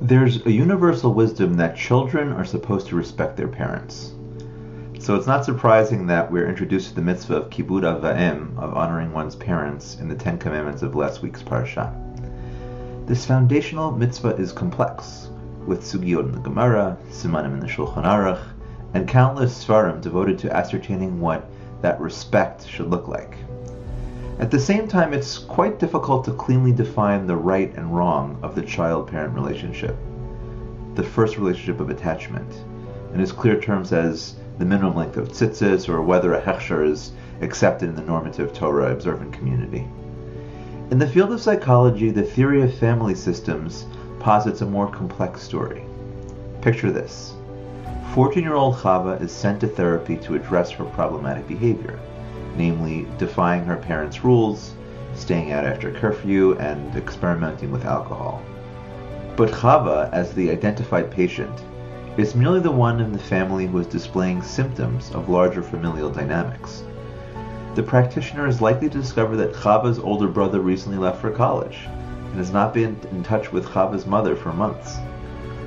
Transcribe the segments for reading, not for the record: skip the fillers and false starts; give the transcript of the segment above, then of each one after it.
There's a universal wisdom that children are supposed to respect their parents. So it's not surprising that we're introduced to the mitzvah of kibud av va'em, of honoring one's parents, in the 10 commandments of last week's parsha. This foundational mitzvah is complex, with sugiyot in the Gemara, simanim in the Shulchan Aruch, and countless svarim devoted to ascertaining what that respect should look like. At the same time, it's quite difficult to cleanly define the right and wrong of the child-parent relationship, the first relationship of attachment, in as clear terms as the minimum length of tzitzis or whether a hechsher is accepted in the normative Torah observant community. In the field of psychology, the theory of family systems posits a more complex story. Picture this. 14-year-old Chava is sent to therapy to address her problematic behavior, namely defying her parents' rules, staying out after curfew, and experimenting with alcohol. But Chava, as the identified patient, is merely the one in the family who is displaying symptoms of larger familial dynamics. The practitioner is likely to discover that Chava's older brother recently left for college and has not been in touch with Chava's mother for months.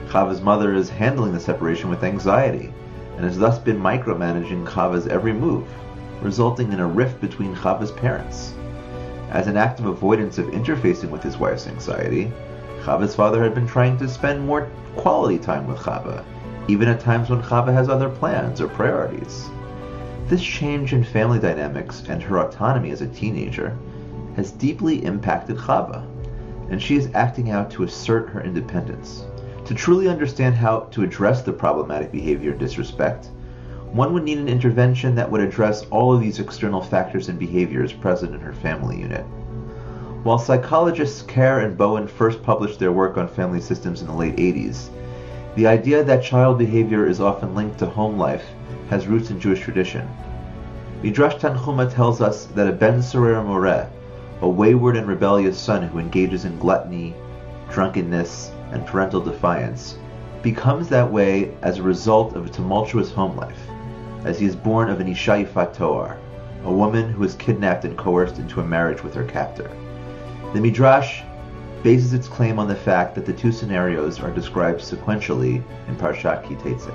Chava's mother is handling the separation with anxiety and has thus been micromanaging Chava's every move, resulting in a rift between Chava's parents. As an act of avoidance of interfacing with his wife's anxiety, Chava's father had been trying to spend more quality time with Chava, even at times when Chava has other plans or priorities. This change in family dynamics and her autonomy as a teenager has deeply impacted Chava, and she is acting out to assert her independence. To truly understand how to address the problematic behavior and disrespect, one would need an intervention that would address all of these external factors and behaviors present in her family unit. While psychologists Kerr and Bowen first published their work on family systems in the late 80s, the idea that child behavior is often linked to home life has roots in Jewish tradition. Midrash Tanchuma tells us that a ben sorer moreh, a wayward and rebellious son who engages in gluttony, drunkenness, and parental defiance, becomes that way as a result of a tumultuous home life, as he is born of an Isha Yifat Toar, a woman who is kidnapped and coerced into a marriage with her captor. The Midrash bases its claim on the fact that the two scenarios are described sequentially in Parshat Ki Teitzei.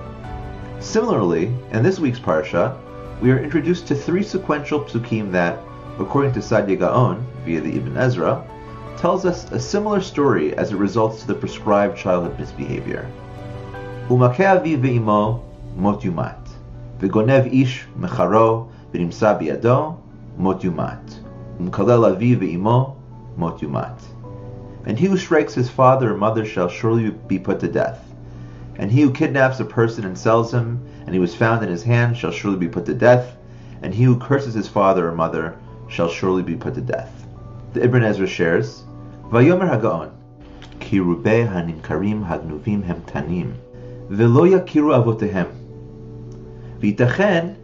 Similarly, in this week's Parsha, we are introduced to three sequential psukim that, according to Sadia Gaon, via the Ibn Ezra, tells us a similar story as it results to the prescribed childhood misbehavior. Umakeh aviv ve'imo mot yumat. V'gonev ish mecharo v'nimsa biyado mot yumat. Umkalel aviv ve'imo mot yumat. And he who strikes his father or mother shall surely be put to death. And he who kidnaps a person and sells him, and he was found in his hand, shall surely be put to death. And he who curses his father or mother shall surely be put to death. The Ibn Ezra shares, Vayomer Hagaon, Ki rubei hanimkarim hagnuvim hem tanim, velo yakiru avotehem. V'yitachen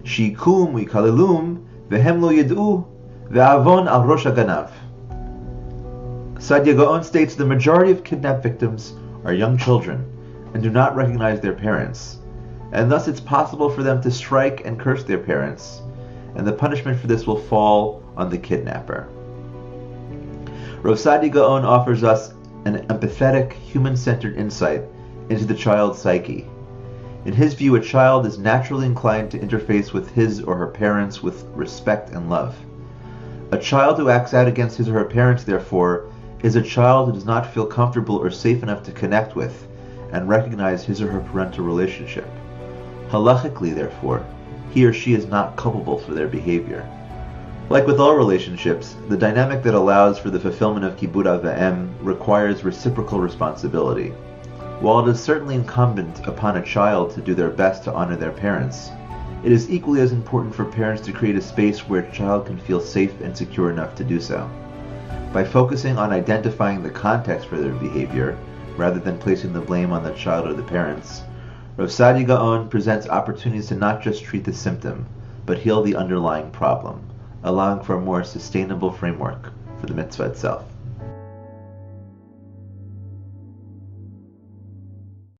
shikum v'yikalelum vehem lo yid'u ve'avon al rosh haganav. Sadia Gaon states the majority of kidnapped victims are young children and do not recognize their parents, and thus it's possible for them to strike and curse their parents, and the punishment for this will fall on the kidnapper. Rav Sadia Gaon offers us an empathetic, human-centered insight into the child's psyche. In his view, a child is naturally inclined to interface with his or her parents with respect and love. A child who acts out against his or her parents, therefore, is a child who does not feel comfortable or safe enough to connect with and recognize his or her parental relationship. Halachically, therefore, he or she is not culpable for their behavior. Like with all relationships, the dynamic that allows for the fulfillment of kibud av va'em requires reciprocal responsibility. While it is certainly incumbent upon a child to do their best to honor their parents, it is equally as important for parents to create a space where a child can feel safe and secure enough to do so. By focusing on identifying the context for their behavior, rather than placing the blame on the child or the parents, Rav Sadia Gaon presents opportunities to not just treat the symptom, but heal the underlying problem, allowing for a more sustainable framework for the mitzvah itself.